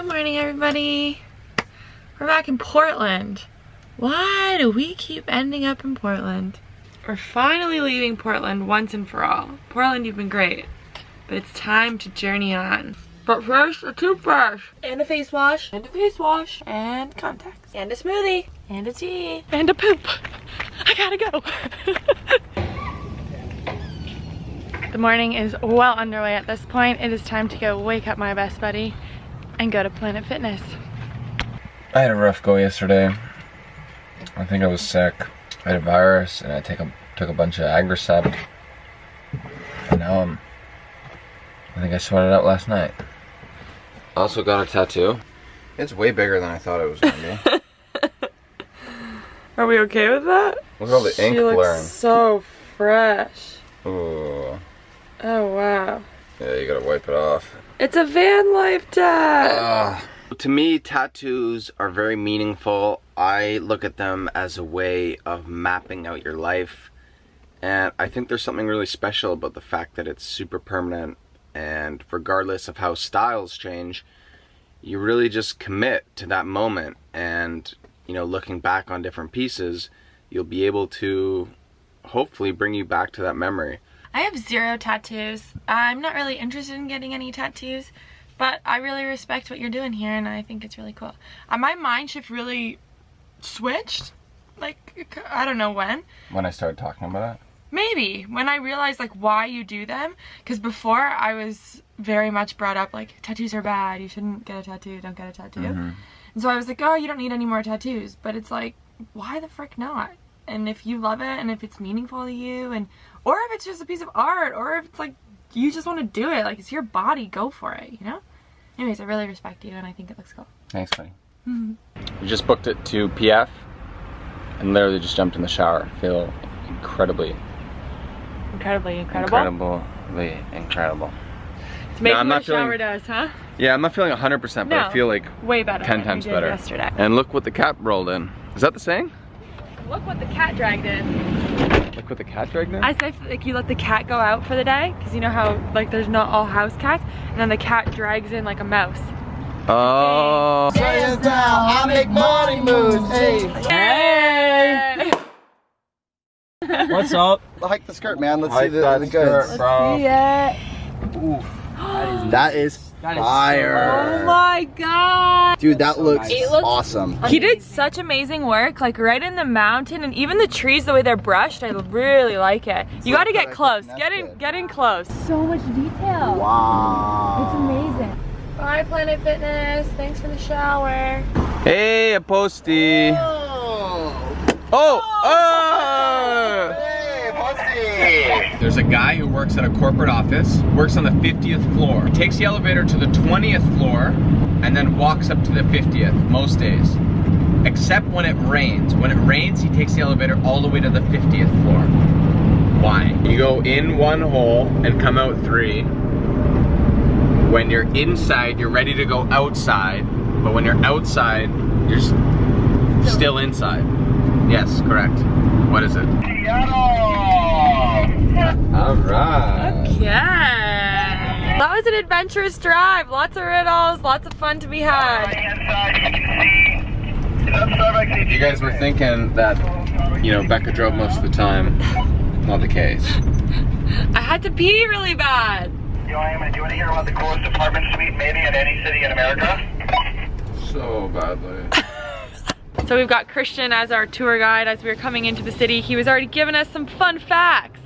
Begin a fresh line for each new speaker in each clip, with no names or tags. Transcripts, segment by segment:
Good morning, everybody. We're back in Portland. Why do we keep ending up in Portland? We're finally leaving Portland once and for all. Portland, you've been great, but it's time to journey on. But first, a toothbrush. And a face wash. And a face wash. And contacts. And a smoothie. And a tea. And a poop. I gotta go. The morning is well underway at this point. It is time to go wake up my best buddy and go to Planet Fitness.
I had a rough go yesterday. I think I was sick. I had a virus and I took a bunch of Agricept. And now I think I sorted it out last night. I also got a tattoo. It's way bigger than I thought it was gonna be.
Are we okay with that?
Look at all the ink
she looks
blaring.
So fresh.
Ooh.
Oh wow.
Yeah, you gotta wipe it off.
It's a van life tat.
To me, tattoos are very meaningful. I look at them as a way of mapping out your life. And I think there's something really special about the fact that it's super permanent. And regardless of how styles change, you really just commit to that moment. And, you know, looking back on different pieces, you'll be able to hopefully bring you back to that memory.
I have 0 tattoos. I'm not really interested in getting any tattoos, but I really respect what you're doing here and I think it's really cool. My mind shift really switched, like, I don't know when.
When I started talking about it? Maybe.
When I realized like why you do them, because before I was very much brought up like tattoos are bad, you shouldn't get a tattoo, don't get a tattoo. And so I was like, oh, you don't need any more tattoos, but it's like, why the frick not? And if you love it and if it's meaningful to you, and or if it's just a piece of art, or if it's like you just want to do it, like it's your body, go for it, you know? Anyways, I really respect you and I think it looks cool.
Thanks, buddy. We just booked it to PF and literally just jumped in the shower. Feel incredibly incredible.
It's amazing what a shower does, huh?
Yeah, I'm not feeling 100%, but I feel like
way better
10 times better.
Yesterday.
And look what the cat rolled in. Is that the saying?
Look what the cat dragged in.
Look what the cat dragged in?
I say like you let the cat go out for the day, because you know how like there's not all house cats, and then the cat drags in like a mouse.
Oh.
Hands down, I make money moves.
Hey!
What's up? Hike the skirt, man. Let's see the goods.
Bro.
Ooh. That is fire.
Oh my god.
Dude, that looks awesome.
He did such amazing work, like right in the mountain, and even the trees, the way they're brushed, I really like it. You gotta get close. Get in close. So much detail.
Wow.
It's amazing. Bye, Planet Fitness. Thanks for the shower.
Hey, a postie.
Hey, Posty.
There's a guy who works at a corporate office, works on the 50th floor, takes the elevator to the 20th floor, and then walks up to the 50th most days. Except when it rains. When it rains, he takes the elevator all the way to the 50th floor. Why? You go in 1 hole and come out 3. When you're inside, you're ready to go outside, but when you're outside, you're still inside. Yes, correct. What is it? Alright.
Okay. That was an adventurous drive. Lots of riddles, lots of fun to be had.
If you guys were thinking that, you know, Becca drove most of the time, not the case.
I had to pee really bad.
Do you want to hear about the coolest apartment suite maybe in any city in America?
So badly.
So we've got Christian as our tour guide as we were coming into the city. He was already giving us some fun facts.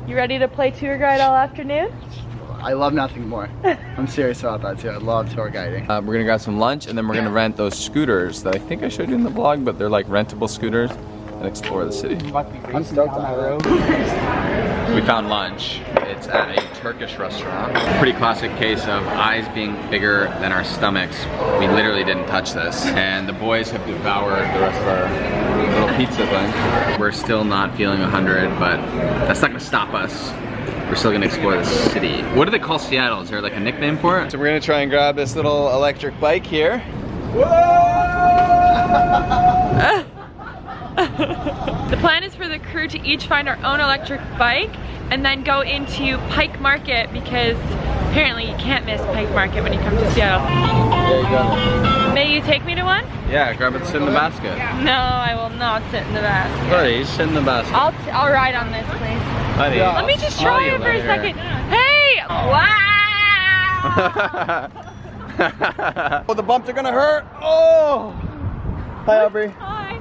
You ready to play tour guide all afternoon?
I love nothing more. I'm serious about that too. I love tour guiding.
We're gonna grab some lunch and then we're gonna rent those scooters that I think I showed you in the vlog, but they're like rentable scooters and explore the city.
I'm stoked on that.
We found lunch. It's at a Turkish restaurant. Pretty classic case of eyes being bigger than our stomachs. We literally didn't touch this. And the boys have devoured the rest of our little pizza thing. We're still not feeling 100, but that's not gonna stop us. We're still gonna explore the city. What do they call Seattle? Is there like a nickname for it? So we're gonna try and grab this little electric bike here.
The plan is for the crew to each find our own electric bike and then go into Pike Market because Apparently you can't miss Pike Market when you come to Seattle.
Yeah, you got it.
May you take me to one?
Yeah, grab it, sit in the basket.
No, I will not sit in the basket.
Buddy, sit in the basket.
I'll ride on this, please.
Buddy,
Yeah.
Let me just try it for a second. Hey! Wow!
Oh, the bumps are gonna hurt. Oh! Hi, Aubrey.
Hi.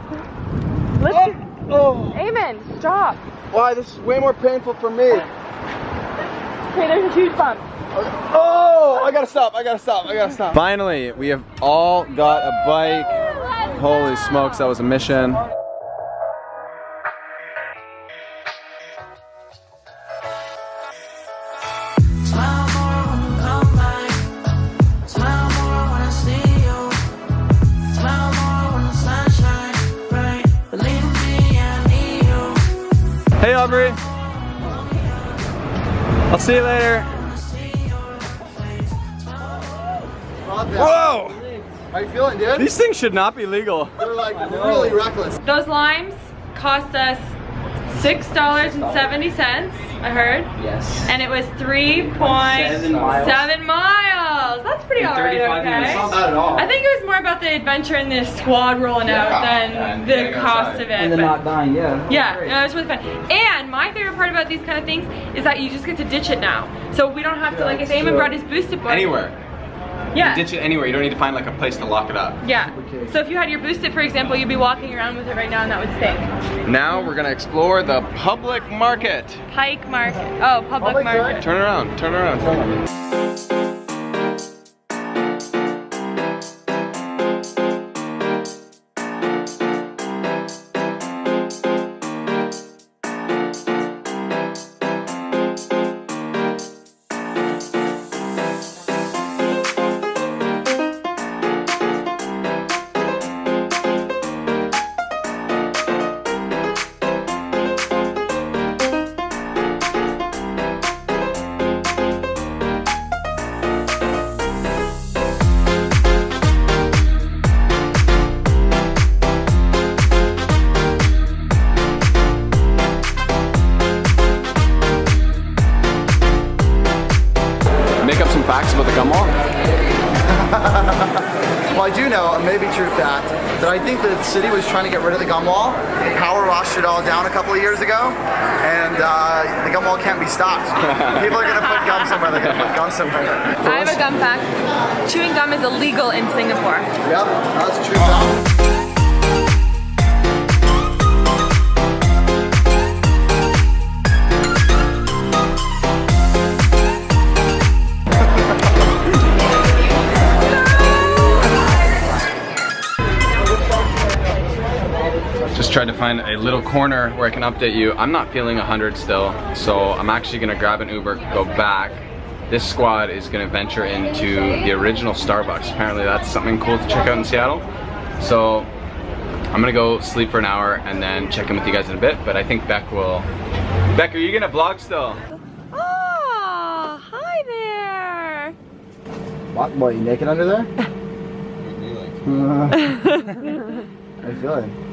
Oh!
Eamon, stop.
Why? This is way more painful for me.
Okay, there's a huge bump.
Oh! I gotta stop. I gotta stop. I gotta stop.
Finally, we have all got a bike. Holy smokes, that was a mission. Hey Aubrey. I'll see you later. Whoa!
How you feeling, dude?
These things should not be legal.
They're like really reckless.
Those limes cost us $6.70, I heard.
Yes.
And it was 3.7 miles. That's pretty alright, okay?
Not bad at all.
I think it was more about the adventure and the squad rolling out than the cost of it.
And the
but-
not dying, yeah.
Yeah, no, it was really fun. And my favorite part about these kind of things is that you just get to ditch it now. So we don't have to, like, if Eamon brought his boosted board.
Anywhere.
Yeah.
Ditch it anywhere. You don't need to find like a place to lock it up.
Yeah. So if you had your boosted, for example, you'd be walking around with it right now and that would stink.
Now we're gonna explore the public market.
Pike Market. Oh, public market.
Turn around, turn around. Make up some facts about the gum wall.
Well, I do know a maybe true fact that I think the city was trying to get rid of the gum wall. Power washed it all down a couple of years ago, and the gum wall can't be stopped. People are gonna put gum somewhere. They're gonna put gum somewhere.
I have a gum fact. Chewing gum is illegal in Singapore.
Yep, that's a true fact.
Just tried to find a little corner where I can update you. I'm not feeling 100 still, so I'm actually gonna grab an Uber, go back. This squad is gonna venture into the original Starbucks. Apparently that's something cool to check out in Seattle. So I'm gonna go sleep for an hour and then check in with you guys in a bit, but I think Beck will. Beck, are you gonna vlog still?
Oh, hi there.
What, you naked under there? How you feeling?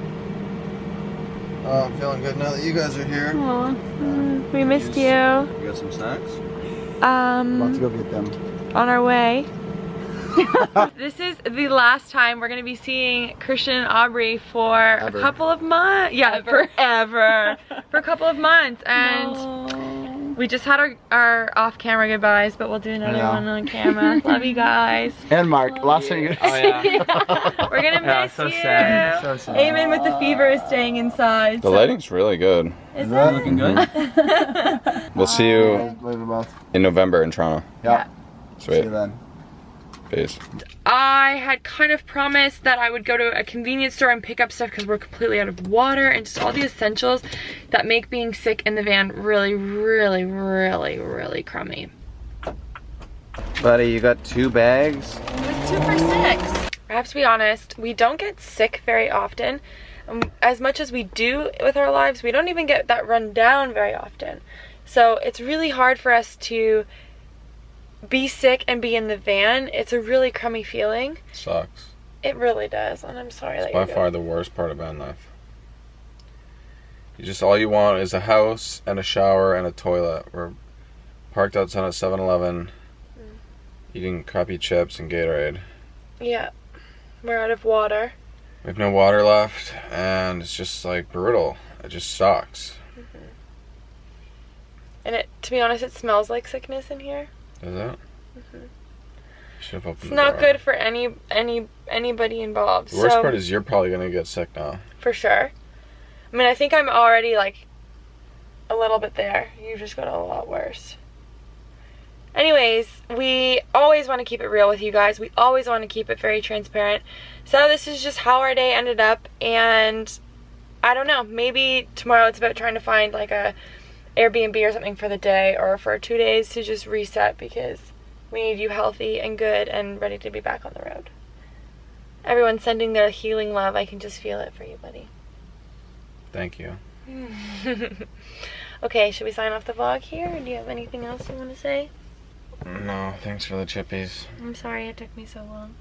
I'm feeling good now that you guys are here.
Aw, we missed you.
You got some snacks?
About to go get them.
On our way. This is the last time we're gonna be seeing Christian and Aubrey for a couple of months. Yeah, forever. For a couple of months, and we just had our off-camera goodbyes, but we'll do another one on camera. Love you guys.
And Mark, last time you.
Oh yeah.
We're gonna miss
so
you.
sad.
So sad.
Eamon with the fever is staying inside.
The lighting's really good.
Is that
Looking good?
We'll see you
Later, both.
in November in Toronto.
Yeah. See
Sweet.
you then.
Peace.
I had kind of promised that I would go to a convenience store and pick up stuff because we're completely out of water and just all the essentials that make being sick in the van really, really, really, really crummy.
Buddy, you got 2 bags?
It was 2 for $6. I have to be honest, we don't get sick very often. As much as we do with our lives, we don't even get that run down very often. So it's really hard for us to be sick and be in the van. It's a really crummy feeling.
Sucks.
It really does, and I'm sorry that
It's
you're
by far the worst part of van life. All you want is a house and a shower and a toilet. We're parked outside a 7-Eleven
Eating crappy chips and Gatorade.
Yeah. We're out of water.
We have no water left, and it's just like brutal. It just sucks.
And to be honest, it smells like sickness in here.
Does it? Should have opened
It's
the
not
door.
good for anybody involved.
The worst part is you're probably gonna get sick now.
For sure. I mean, I think I'm already like a little bit there. You've just got a lot worse. Anyways, we always want to keep it real with you guys. We always want to keep it very transparent. So this is just how our day ended up, and I don't know, maybe tomorrow it's about trying to find like a Airbnb or something for the day or for 2 days to just reset, because we need you healthy and good and ready to be back on the road. Everyone's sending their healing love. I can just feel it for you, buddy.
Thank you.
Okay, should we sign off the vlog here? Or do you have anything else you want to say?
No, thanks for the chippies.
I'm sorry it took me so long.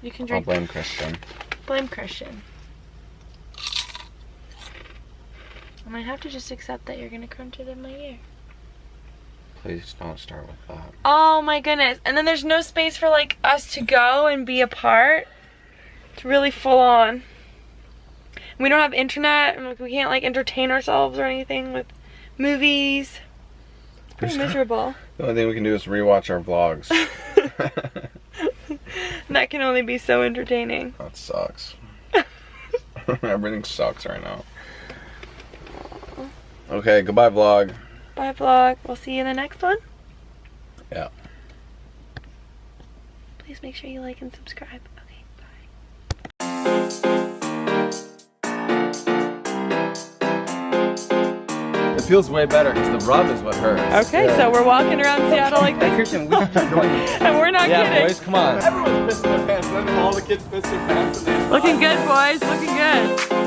You can
I'll
drink.
blame Christian.
Blame Christian. I might have to just accept that you're gonna crunch it in my ear.
Please don't start with that.
Oh my goodness. And then there's no space for like us to go and be apart. It's really full on. We don't have internet, and we can't like entertain ourselves or anything with movies. It's pretty miserable.
The only thing we can do is rewatch our vlogs.
That can only be so entertaining.
That sucks. Everything sucks right now. Okay, goodbye vlog.
Bye vlog. We'll see you in the next one.
Yeah.
Please make sure you like and subscribe. Okay, bye.
It feels way better because the rub is what hurts.
Okay, so we're walking around Seattle like this.
Christian, we should join you.
And we're not
Yeah,
kidding.
boys, come on. Everyone's pissing their pants. Then all the kids piss their pants.
Looking good, boys. Looking good.